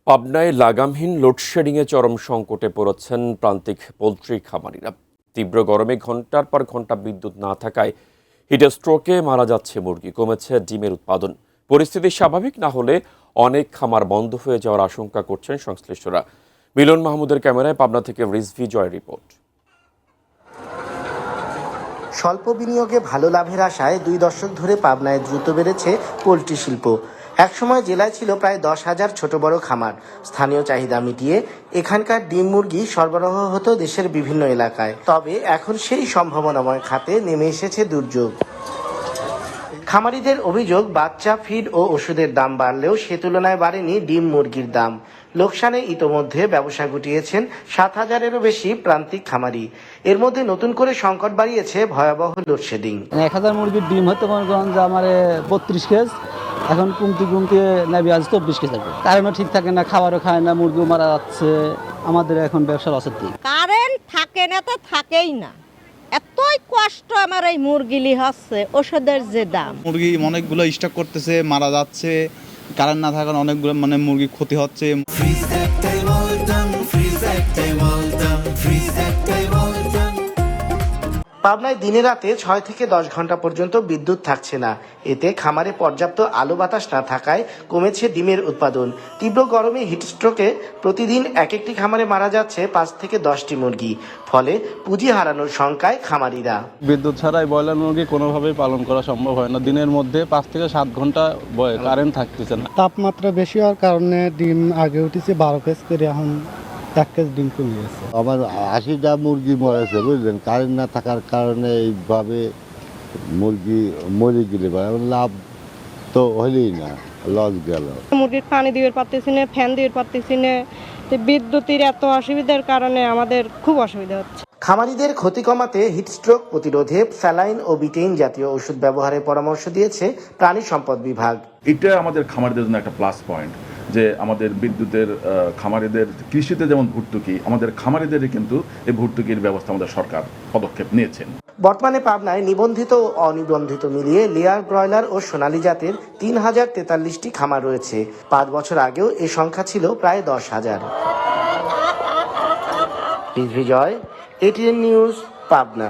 পাবনায় লাগামহীন লোডশেডিংয়ে চরম সংকটে পড়েছেন প্রান্তিক পোলট্রি খামারিরা। তীব্র গরমে ঘন্টার পর ঘন্টা বিদ্যুৎ না থাকায় হিটস্ট্রোকে মারা যাচ্ছে মুরগি, কমেছে ডিমের উৎপাদন। পরিস্থিতি স্বাভাবিক না হলে অনেক খামার বন্ধ হয়ে যাওয়ার আশঙ্কা করছেন সংশ্লিষ্টরা। মিলন মাহমুদের ক্যামেরায় পাবনা থেকে রিজভি জয়ের রিপোর্ট। স্বল্প বিনিয়োগে ভালো লাভের আশায় 2 দশক ধরে পাবনায় দ্রুত বেড়েছে পোলট্রি শিল্প। একসময় জেলায় ছিল প্রায় 10,000 ছোট বড় খামার। স্থানীয় চাহিদা মিটিয়ে এখানকার ডিম মুরগি সরবরাহ হতো দেশের বিভিন্ন এলাকায়। তবে এখন সেই সম্ভাবনাময় খাতে নেমে এসেছে দুর্যোগ। খামারিদের অভিযোগ, বাচ্চা, ফিড ও ওষুধের দাম বাড়লেও সে তুলনায় বাড়েনি ডিম মুরগির দাম। লোকসানে ইতোমধ্যে ব্যবসা গুটিয়েছেন 7,000-এরও বেশি প্রান্তিক খামারি। এর মধ্যে নতুন করে সংকট বাড়িয়েছে ভয়াবহ লোডশেডিং। 1,000 মুরগির ডিম হতে মনে করেন যে আমার 32 কেজ, এখন কমতে নেবে আজ 24 কেজ থাকবে। কারেন্টও ঠিক থাকে না, খাবারও খায় না, মুরগিও মারা যাচ্ছে। আমাদের এখন ব্যবসার অসুখ। কারেন্ট থাকে না তো থাকেই না, এতই কষ্ট আমার এই মুরগিলি হচ্ছে। ওষুধের যে দাম, মুরগি অনেকগুলো স্টক করতেছে, মারা যাচ্ছে। কারেন্ট না থাকার অনেকগুলো মুরগি ক্ষতি হচ্ছে। পাবনায় দিনে রাতে 6 থেকে 10 ঘন্টা পর্যন্ত বিদ্যুৎ থাকছে না। এতে খামারে পর্যাপ্ত আলো বাতাস না থাকায় কমেছে ডিমের উৎপাদন। তীব্র গরমে হিটস্ট্রোকে প্রতিদিন একটি খামারে মারা যাচ্ছে 5 থেকে 10টি মুরগি। ফলে পুঁজি হারানোর শঙ্কায় খামারিরা। বিদ্যুৎ ছাড়াই ব্রয়লার মুরগি কোনোভাবেই পালন করা সম্ভব হয় না। দিনের মধ্যে 5 থেকে 7 ঘন্টা কারেন্ট থাকতেছে না। তাপমাত্রা বেশি হওয়ার কারণে ডিম আগে উঠেছে 12 কেজ করে, এখন 1 কেজ ডিম কমে গেছে। আমার 80টা মুরগি মরেছে, বুঝলেন। কারেন্ট না থাকার কারণে এইভাবে মুরগি মরে গেলে লাভ তো হলেই না, লস গেল। মুরগির পানি দিতে পারতেছি না, ফ্যান দিতে পারতেছি না। বিদ্যুতের এত অসুবিধার কারণে আমাদের খুব অসুবিধা হচ্ছে। খামারিদের ক্ষতি কমাতে হিটস্ট্রোক প্রতিরোধে স্যালাইন ও বিটেইন জাতীয় ওষুধ ব্যবহারের পরামর্শ দিয়েছে প্রাণী সম্পদ বিভাগ। এটা আমাদের খামারিদের জন্য একটা প্লাস পয়েন্ট, যে আমাদের বিদ্যুতের খামারিদের কৃষিতে যেমন ভর্তুকি, আমাদের খামারিদেরই কিন্তু এই ভর্তুকির ব্যবস্থা আমাদের সরকার পদক্ষেপ নিয়েছেন। বর্তমানে পাবনায় নিবন্ধিত ও অনিবন্ধিত মিলিয়ে লেয়ার, ব্রয়লার ও সোনালী জাতের 3043টি খামার রয়েছে। 5 বছর আগেও এ সংখ্যা ছিল প্রায় 10,000। রিজভি জয়, ATN নিউজ, পাবনা।